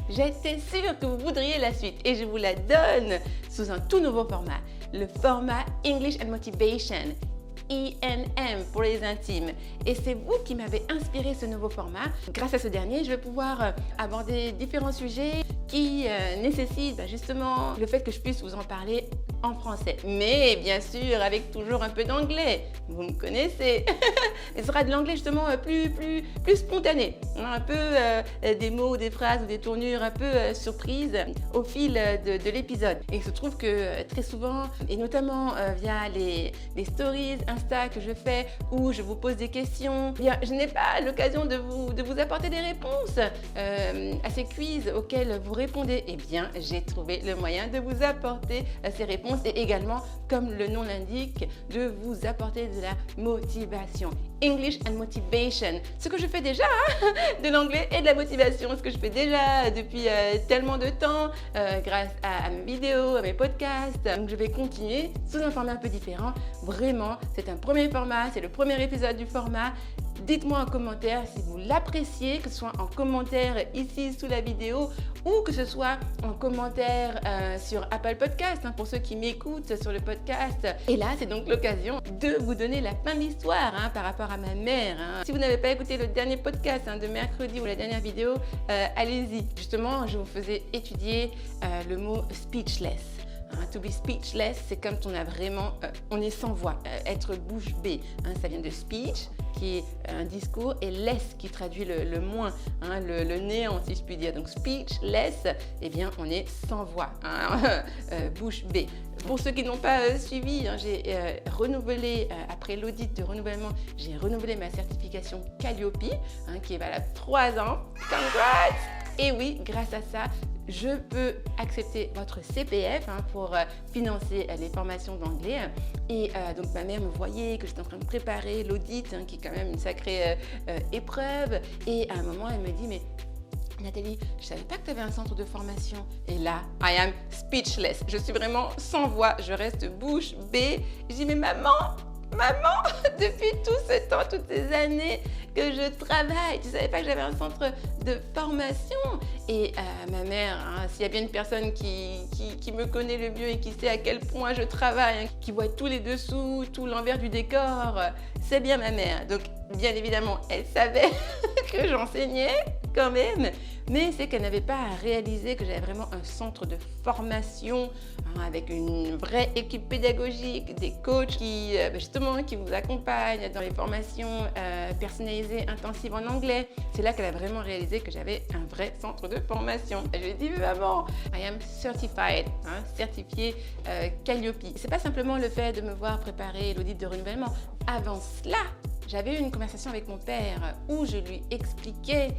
J'étais sûre que vous voudriez la suite et je vous la donne sous un tout nouveau format, le format English and Motivation. ENM pour les intimes. Et c'est vous qui m'avez inspiré ce nouveau format. Grâce à ce dernier, je vais pouvoir aborder différents sujets qui nécessitent justement le fait que je puisse vous en parler en français. Mais bien sûr, avec toujours un peu d'anglais. Vous me connaissez. Ce sera de l'anglais justement plus spontané. Un peu des mots, des phrases ou des tournures un peu surprises au fil de l'épisode. Et il se trouve que très souvent, et notamment via les stories Insta que je fais où je vous pose des questions, bien, je n'ai pas l'occasion de vous apporter des réponses à ces quiz auxquels vous répondez. Eh bien, j'ai trouvé le moyen de vous apporter ces réponses et également, comme le nom l'indique, de vous apporter de la motivation. English and Motivation. Ce que je fais déjà, de l'anglais et de la motivation, ce que je fais déjà depuis tellement de temps grâce à mes vidéos, à mes podcasts. Donc je vais continuer sous un format un peu différent. Vraiment, c'est un premier format, c'est le premier épisode du format. Dites-moi en commentaire si vous l'appréciez, que ce soit en commentaire ici sous la vidéo ou que ce soit en commentaire sur Apple Podcast, pour ceux qui m'écoutent sur le podcast. Et là, c'est donc l'occasion de vous donner la fin de l'histoire par rapport à ma mère. Si vous n'avez pas écouté le dernier podcast de mercredi ou la dernière vidéo, allez-y. Justement, je vous faisais étudier le mot speechless. To be speechless, c'est comme on a vraiment, on est sans voix, être bouche bée. Ça vient de speech, qui est un discours, et less, qui traduit le moins, le néant, si je puis dire. Donc speechless, eh bien, on est sans voix, bouche bée. Pour ceux qui n'ont pas suivi, j'ai renouvelé, après l'audit de renouvellement, j'ai renouvelé ma certification Calliope, qui est valable 3 ans. Congrats! Et oui, grâce à ça, je peux accepter votre CPF pour financer les formations d'anglais. Et donc ma mère me voyait que j'étais en train de préparer l'audit, qui est quand même une sacrée épreuve. Et à un moment, elle me dit, mais Nathalie, je ne savais pas que tu avais un centre de formation. Et là, I am speechless. Je suis vraiment sans voix. Je reste bouche bée. Je dis, mais maman, depuis tout ce temps, toutes ces années que je travaille, tu ne savais pas que j'avais un centre de formation. Et ma mère, s'il y a bien une personne qui me connaît le mieux et qui sait à quel point je travaille, qui voit tous les dessous, tout l'envers du décor, c'est bien ma mère. Donc, bien évidemment, elle savait que j'enseignais quand même, mais c'est qu'elle n'avait pas réalisé que j'avais vraiment un centre de formation avec une vraie équipe pédagogique, des coachs qui vous accompagnent dans les formations personnalisées intensives en anglais. C'est là qu'elle a vraiment réalisé que j'avais un vrai centre de formation. Je lui ai dit, mais maman, I am certified, certifié Calliope. C'est pas simplement le fait de me voir préparer l'audit de renouvellement. Avant cela, j'avais eu une conversation avec mon père où je lui expliquais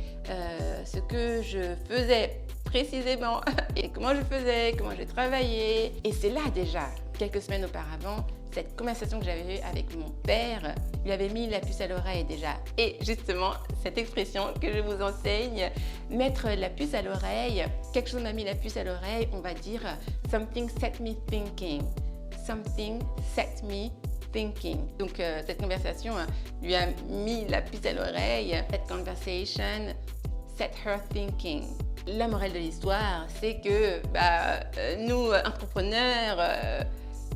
ce que je faisais précisément et comment je faisais, comment je travaillais. Et c'est là déjà, quelques semaines auparavant, cette conversation que j'avais eue avec mon père lui avait mis la puce à l'oreille déjà. Et justement, cette expression que je vous enseigne, mettre la puce à l'oreille, quelque chose m'a mis la puce à l'oreille, on va dire « something set me thinking ». Something set me thinking. Donc cette conversation lui a mis la puce à l'oreille. Cette conversation set her thinking. La morale de l'histoire, c'est que nous, entrepreneurs,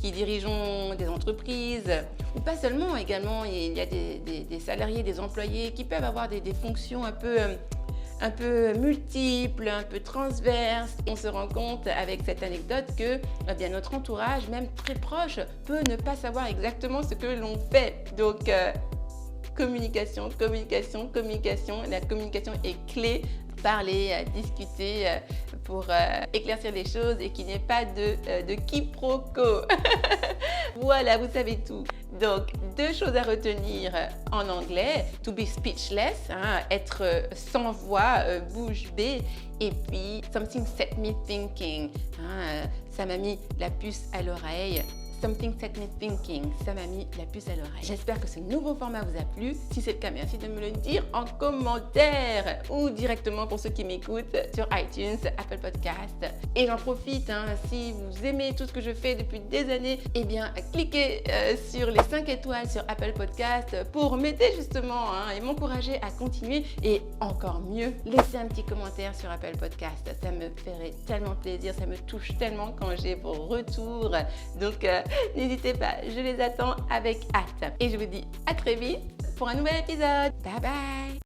qui dirigeons des entreprises, ou pas seulement, également, il y a des salariés, des employés qui peuvent avoir des fonctions un peu multiples, un peu transverses. On se rend compte avec cette anecdote que notre entourage, même très proche, peut ne pas savoir exactement ce que l'on fait. Donc, communication. La communication est clé. Parler, discuter pour éclaircir les choses et qu'il n'y ait pas de quiproquo. Voilà, vous savez tout. Donc, 2 choses à retenir en anglais. To be speechless, être sans voix, bouche bée. Et puis, something set me thinking. Ça m'a mis la puce à l'oreille. Something Set Me Thinking. Ça m'a mis la puce à l'oreille. J'espère que ce nouveau format vous a plu. Si c'est le cas, merci de me le dire en commentaire ou directement pour ceux qui m'écoutent sur iTunes, Apple Podcast. Et j'en profite, si vous aimez tout ce que je fais depuis des années, eh bien, cliquez sur les 5 étoiles sur Apple Podcast pour m'aider justement et m'encourager à continuer. Et encore mieux, laissez un petit commentaire sur Apple Podcast. Ça me ferait tellement plaisir, ça me touche tellement quand j'ai vos retours. Donc, n'hésitez pas, je les attends avec hâte. Et je vous dis à très vite pour un nouvel épisode. Bye bye!